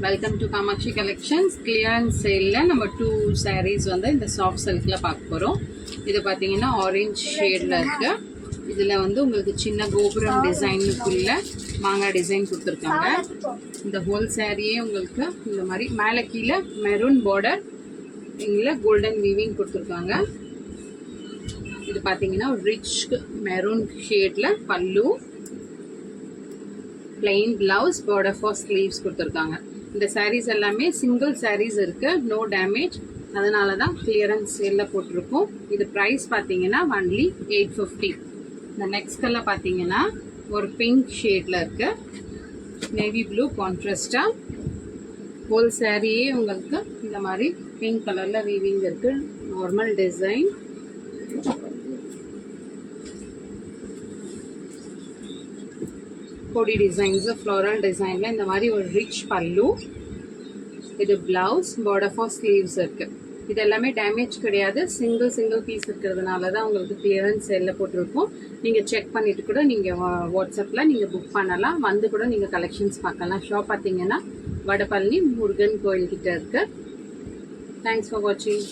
Welcome to Kamakshi collections. Clearance சேலில் நம்ம 2 sarees வந்து இந்த சாஃப்ட் சில்கில் பார்க்க போகிறோம். இது பார்த்தீங்கன்னா ஆரஞ்ச் ஷேடில் இருக்குது. இதில் வந்து உங்களுக்கு சின்ன கோபுரம் டிசைனுக்குள்ள மாங்காய் டிசைன் கொடுத்துருக்காங்க. இந்த ஹோல் சாரியே உங்களுக்கு இந்த மாதிரி மேலே கீழே மெரூன் பார்டர், இங்கே கோல்டன் வீவிங் கொடுத்துருக்காங்க. இது பார்த்தீங்கன்னா ரிச் மெரூன் ஷேடில் பல்லு, plain blouse, border for sleeves கொடுத்துருக்காங்க. இந்த sarees எல்லாமே சிங்கிள் sarees இருக்கு, நோ டேமேஜ். அதனால தான் கிளியரன்ஸ் சேலில் போட்டிருக்கோம். இது ப்ரைஸ் பார்த்தீங்கன்னா ஒன்லி 850. இந்த நெக்ஸ்ட் கலர் பார்த்தீங்கன்னா ஒரு பிங்க் ஷேடில் இருக்கு, நேவி ப்ளூ கான்ட்ராஸ்டா. ஹோல் சாரியே உங்களுக்கு இந்த மாதிரி பிங்க் கலரில் வீவிங் இருக்கு. நார்மல் டிசைன், கொடி டிசைன்ஸ், ஃப்ளோரல் டிசைனில் இந்த மாதிரி ஒரு ரிச் பல்லு. இது பிளவுஸ், border for sleeves இருக்கு. இது எல்லாமே டேமேஜ் கிடையாது, சிங்கிள் பீஸ் இருக்கிறதுனால தான் உங்களுக்கு கிளியரன்ஸ் சேலில் போட்டிருக்கோம். நீங்கள் செக் பண்ணிட்டு கூட நீங்கள் வாட்ஸ்அப்பில் நீங்கள் புக் பண்ணலாம், வந்து கூட நீங்கள் கலெக்ஷன்ஸ் பார்க்கலாம். ஷாப் பார்த்தீங்கன்னா வடபழனி முருகன் கோயில் கிட்ட இருக்கு. தேங்க்ஸ் ஃபார் வாட்சிங்.